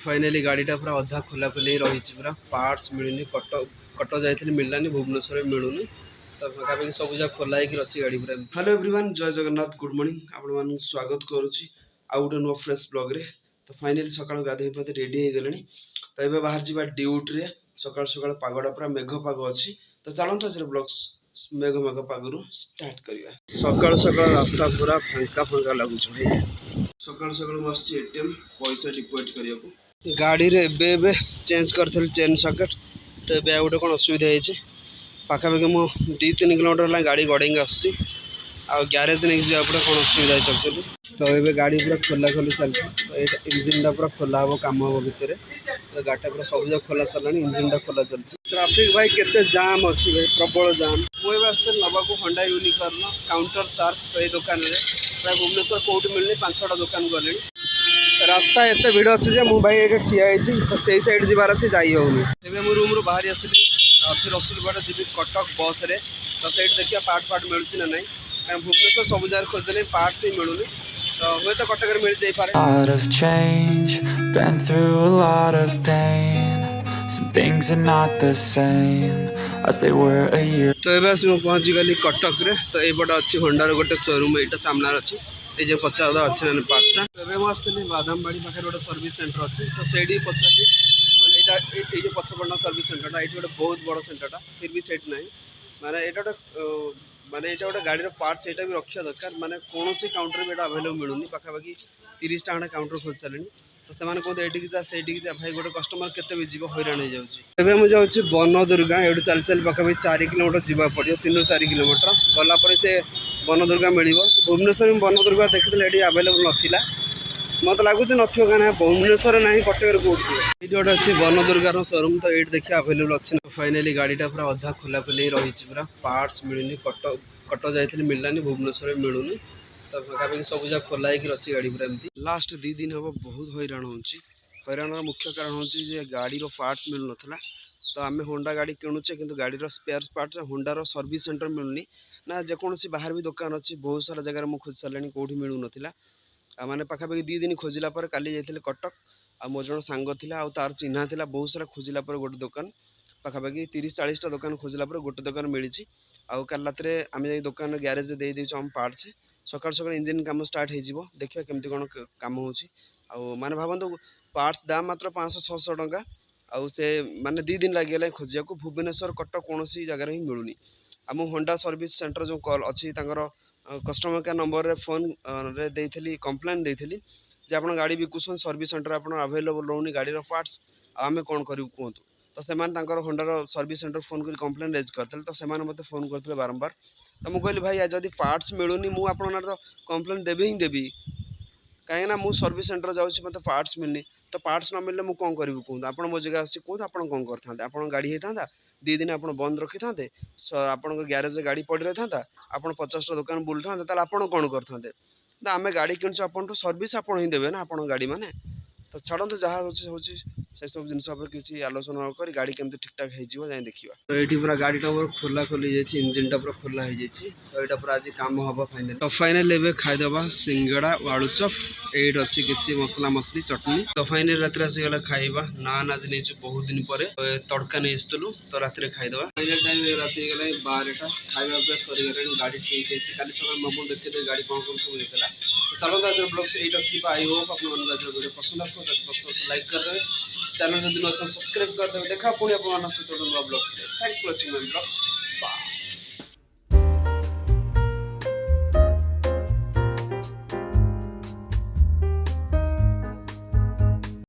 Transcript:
Finally गाड़ीटा पूरा अधा खोला खोली रही पूरा पार्ट्स मिलूनी कटक जाइए मिललानी भुवनेश्वर मिलूनी तो पाखापाखि सब जगह खोला अच्छी गाड़ी पूरा। हेलो एवरीवन जय जगन्नाथ गुड मॉर्निंग आपण स्वागत करुच्ची आउ गोटे नुआ फ्रेश ब्लॉग रे। तो फाइनाली सकाळ गाधे पाधे रेडी हो गले तो ये बाहर जा ड्यूटी रे सकाळ सकाळ पागटा पूरा मेघ पाग अच्छी तो चलते आज ब्लॉग्स मेघ मेघ पागु स्टार्ट करवा। सकाळ सकाळ रास्ता पूरा फांका फांका लगुच भाई सकाळ सकाळ बस एटीएम पैसा डिपोजिट करने को गाड़ी रे एबे चेंज कर चेन सकेट तो ये गोटे कौन असुविधा है पाखापाखि मु 2-3 किलोमीटर गाड़ी गड़ेंगे आसूँ आ ग्यारेज नहीं जावा पड़े कौन असुविधा चलती तो ये गाड़ी पूरा खोला खोली चलती तो ये इंजिन पूरा खोला हम कम हम भितर तो गाड़ी पूरा सब जगह खोला चलना इंजिन खोला चलती। ट्राफिक भाई केते जाम अच्छी भाई प्रबल जाम मुझे आसते नवाक होंडा यूनिकॉर्न काउंटर शार्प तो ये दुकान में प्राय भुवनेश्वर कौट मिलनी 5-6टा दुकान गले रास्ता एत भिड़ अच्छे मुझे भाई ये ठिया तो से सैड जबार अच्छे जाई होनी मुझे रूम रू बाहरी आसली अच्छी रसुलगढ़ जी कटक बस रे तो सैड देखिए पार्ट मिलूँ ना नहीं कारण भुवनेश्वर सब जगह खोजदे पार्ट्स ही मिलूनी तो हुए तो कटक मिल जाए। Lot of change, been through a lot of pain. Some things are not the same as they were a year. तो ये पहुँची गली कटक रे तो ये बड़ा अच्छी होंडार गोटे शोरूम यहाँ सामने अच्छी ये जो पचार अच्छे ना पार्ट्सटा तो आसती बादामबाड़ी पाखे गोटे सर्विस सेंटर अच्छी तो से पचारि मैंने ये जो पचपड़ा सर्विस सेंटरटा ये गोटे बहुत बड़ सेंटरटा फिर भी सेट ना माने ये माने ये गोटे गाड़ी पार्ट्स यहाँ भी रखा दरकार माने कौन सी काउंटर भी अवेलेबल मिलूनी पाखापाखि 30टा खंडे काउंटर खोज सारे तो से कहते जा से जा भाई गोटे कस्टमर केते भी जीव हैरान हो जाऊँगी। मुझे वन दुर्गा ये चल चल पाखापाखि 4 किलोमीटर जावा पड़ो 3-4 किलोमीटर गलापर से वन दुर्गा मिल तो भुवनेश्वर में वन दुर्गा देखते ये अवेलेबल नाला मत लगुच ना भुवनेश्वर ना कटक कौटी ये गोटे अच्छी वन दुर्गार शोरूम तो ये देखिए अवेलेबल अच्छी। फाइनाली गाड़ीटा पूरा अधा खोला खोली रही पूरा पार्ट्स मिलूनी कटक जाइए मिललानी भुवनेश्वर मिलूनी तो पाखापाखि सब जगह खोला अच्छी गाड़ी पूरा एमती लास्ट 2 दिन हम बहुत हैरान होरान मुख्य कारण हूँ गाड़ी पार्ट्स मिलू ना तो आम होंडा गाड़ी किणुचे कि गाड़ी स्पेयर पार्ट्स होंडार सर्विस सेंटर मिलूनी ना जेकोसी बाहर भी दुकान अच्छी बहुत सारा जगह मुझे खोज सारे कौटी मिलू ना मैंने पाखापाखि 2 दिन खोजला काली जाइए कटक आ मो जन सांग था आ तार चिन्हा था बहुत सारा खोजला गोटे दुकान पाखापाखि 30-40टा दुकान खोजला गोटे दुकान मिली आल रात आम जा दुकान ग्यारेज दे देम पार्ट्स सकाल सकाल इंजिन कम स्टार्ट हो देखिए केमती कौन कम हो माने भावतु पार्ट्स दाम मात्र 500-600 टंका आउ से माने 2 दिन लगे खोजा को भुवनेश्वर कटक कौन जगार ही मिलूनी आम होंडा सर्विस सेंटर जो कॉल अच्छी कस्टमर केयर नंबर रे फोन रे देइथली कंप्लेन देइथली जे आपण गाड़ी बिकुसन सर्विस सेंटर आपण अवेलेबल रोनी गाड़ी पार्ट्स आमे कौन करू कहतु तो से होंडार सर्विस सेंटर फोन कर कंप्लेन रेज करते तो से मत फोन करते बारंबार तो मुझे कहली भाई जदि पार्ट्स मिलूनी मुझे आप तो कंप्लेन देवी ही देवी कहीं मुझे सर्विस सेंटर जाऊँगी मत पार्ट्स मिलनी तो पार्ट्स न मिलने मुझे कौन करी कहूँ आप मो जगह आसी कहूँ आप कौन करते आप गाड़ी होता 2 दिन आप बंद रखी था आप ग्यारेज गाड़ी पड़ रही था आप 50टा दुकान बुल था आप कौन करते तो आम गाड़ी किणुच आप सर्विस आप ही देवे ना आप गाड़ी मैंने तो छाड़ू जहाँ हो से सब जिन किसी आलोचना कर गाड़ी केमती ठीक ठाक हो जाए देखा तो ये पूरा गाड़ीटा पूरा खोला खोली जाइए इंजिनटा पूरा खोला हो जाए तो यहाँ पूरा आज कम हम फाइनाल तो फाइनाल एवं खाईदे सिंगड़ा आलुचप ये अच्छी किसी मसला मसली चटनी तो फाइनाल रात आसीगला खाइबा नान आज नहीं बहुत दिन पर तड़का नहीं आसलु तो रात खाईदे फाइनाल टाइम रात गला 12टा खाଇବା पे सरीगला गाड़ी ठीक है काली सकाल मोबाइल देखते गाड़ी कौन कौन सब होता तो चलो आज ब्लॉग से यही रखा आई होप आप वीडियो पसंद आसो लाइक करदे चैनल जब सब्सक्राइब करदे देखा पुणी आप blogs thanks for watching my blogs bye.